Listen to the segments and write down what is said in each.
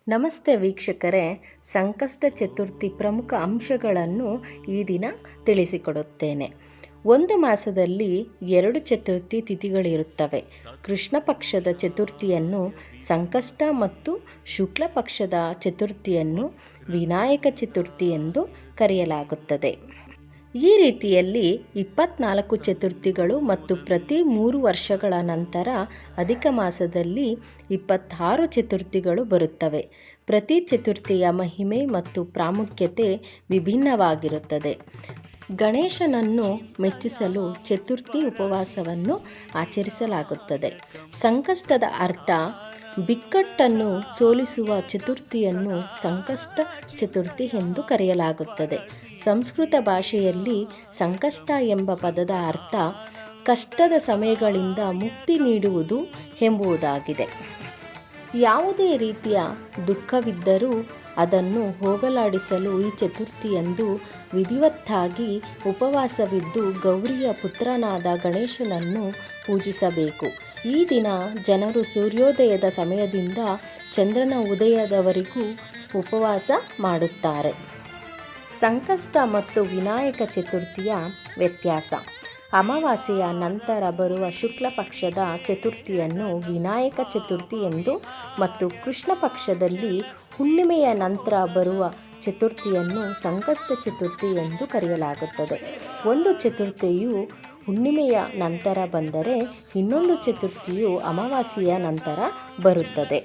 ನಮಸ್ತೆ ವೀಕ್ಷಕರೇ, ಸಂಕಷ್ಟ ಚತುರ್ಥಿ ಪ್ರಮುಖ ಅಂಶಗಳನ್ನು ಈ ದಿನ ತಿಳಿಸಿಕೊಡುತ್ತೇನೆ. ಒಂದು ಮಾಸದಲ್ಲಿ 2 ಚತುರ್ಥಿ ತಿಥಿಗಳಿರುತ್ತವೆ. ಕೃಷ್ಣ ಪಕ್ಷದ ಚತುರ್ಥಿಯನ್ನು ಸಂಕಷ್ಟ ಮತ್ತು ಶುಕ್ಲ ಪಕ್ಷದ ಚತುರ್ಥಿಯನ್ನು ವಿನಾಯಕ ಚತುರ್ಥಿ ಎಂದು ಕರೆಯಲಾಗುತ್ತದೆ. ಈ ರೀತಿಯಲ್ಲಿ 24 ಚತುರ್ಥಿಗಳು ಮತ್ತು ಪ್ರತಿ 3 ವರ್ಷಗಳ ನಂತರ ಅಧಿಕ ಮಾಸದಲ್ಲಿ 26 ಚತುರ್ಥಿಗಳು ಬರುತ್ತವೆ. ಪ್ರತಿ ಚತುರ್ಥಿಯ ಮಹಿಮೆ ಮತ್ತು ಪ್ರಾಮುಖ್ಯತೆ ವಿಭಿನ್ನವಾಗಿರುತ್ತದೆ. ಗಣೇಶನನ್ನು ಮೆಚ್ಚಿಸಲು ಚತುರ್ಥಿ ಉಪವಾಸವನ್ನು ಆಚರಿಸಲಾಗುತ್ತದೆ. ಸಂಕಷ್ಟದ ಅರ್ಥ ಬಿಕ್ಕಟ್ಟನ್ನು ಸೋಲಿಸುವ ಚತುರ್ಥಿಯನ್ನು ಸಂಕಷ್ಟ ಚತುರ್ಥಿ ಎಂದು ಕರೆಯಲಾಗುತ್ತದೆ. ಸಂಸ್ಕೃತ ಭಾಷೆಯಲ್ಲಿ ಸಂಕಷ್ಟ ಎಂಬ ಪದದ ಅರ್ಥ ಕಷ್ಟದ ಸಮಯಗಳಿಂದ ಮುಕ್ತಿ ನೀಡುವುದು ಎಂಬುದಾಗಿದೆ. ಯಾವುದೇ ರೀತಿಯ ದುಃಖವಿದ್ದರೂ ಅದನ್ನು ಹೋಗಲಾಡಿಸಲು ಈ ಚತುರ್ಥಿಯಂದು ವಿಧಿವತ್ತಾಗಿ ಉಪವಾಸವಿದ್ದು ಗೌರಿಯ ಪುತ್ರನಾದ ಗಣೇಶನನ್ನು ಪೂಜಿಸಬೇಕು. ಈ ದಿನ ಜನರು ಸೂರ್ಯೋದಯದ ಸಮಯದಿಂದ ಚಂದ್ರನ ಉದಯದವರೆಗೂ ಉಪವಾಸ ಮಾಡುತ್ತಾರೆ. ಸಂಕಷ್ಟ ಮತ್ತು ವಿನಾಯಕ ಚತುರ್ಥಿಯ ವ್ಯತ್ಯಾಸ. ಅಮಾವಾಸ್ಯೆಯ ನಂತರ ಬರುವ ಶುಕ್ಲ ಪಕ್ಷದ ಚತುರ್ಥಿಯನ್ನು ವಿನಾಯಕ ಚತುರ್ಥಿ ಎಂದು ಮತ್ತು ಕೃಷ್ಣ ಪಕ್ಷದಲ್ಲಿ ಹುಣ್ಣಿಮೆಯ ನಂತರ ಬರುವ ಚತುರ್ಥಿಯನ್ನು ಸಂಕಷ್ಟ ಚತುರ್ಥಿ ಎಂದು ಕರೆಯಲಾಗುತ್ತದೆ. ಒಂದು ಚತುರ್ಥಿಯು ಹುಣ್ಣಿಮೆಯ ನಂತರ ಬಂದರೆ ಇನ್ನೊಂದು ಚತುರ್ಥಿಯು ಅಮಾವಾಸ್ಯೆಯ ನಂತರ ಬರುತ್ತದೆ.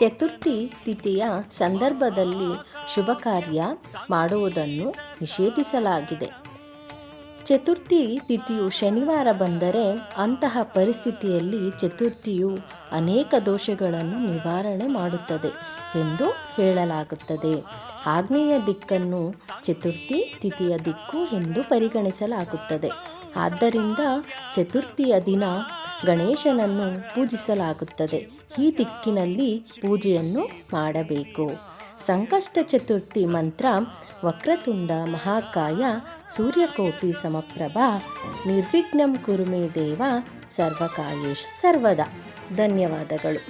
ಚತುರ್ಥಿ ತಿಥಿಯ ಸಂದರ್ಭದಲ್ಲಿ ಶುಭ ಕಾರ್ಯ ಮಾಡುವುದನ್ನು ನಿಷೇಧಿಸಲಾಗಿದೆ. ಚತುರ್ಥಿ ತಿಥಿಯು ಶನಿವಾರ ಬಂದರೆ ಅಂತಹ ಪರಿಸ್ಥಿತಿಯಲ್ಲಿ ಚತುರ್ಥಿಯು ಅನೇಕ ದೋಷಗಳನ್ನು ನಿವಾರಣೆ ಮಾಡುತ್ತದೆ ಎಂದು ಹೇಳಲಾಗುತ್ತದೆ. ಆಗ್ನೇಯ ದಿಕ್ಕನ್ನು ಚತುರ್ಥಿ ತಿಥಿಯ ದಿಕ್ಕು ಎಂದು ಪರಿಗಣಿಸಲಾಗುತ್ತದೆ. ಆದ್ದರಿಂದ ಚತುರ್ಥಿಯ ದಿನ ಗಣೇಶನನ್ನು ಪೂಜಿಸಲಾಗುತ್ತದೆ. ಈ ದಿಕ್ಕಿನಲ್ಲಿ ಪೂಜೆಯನ್ನು ಮಾಡಬೇಕು. ಸಂಕಷ್ಟ ಚತುರ್ಥಿ ಮಂತ್ರ: ವಕ್ರತುಂಡ ಮಹಾಕಾಯ ಸೂರ್ಯಕೋಟಿ ಸಮಪ್ರಭಾ ನಿರ್ವಿಘ್ನಂ ಕುರು ಮೇ ದೇವ ಸರ್ವಕಾರ್ಯೇಷು ಸರ್ವದಾ. ಧನ್ಯವಾದಗಳು.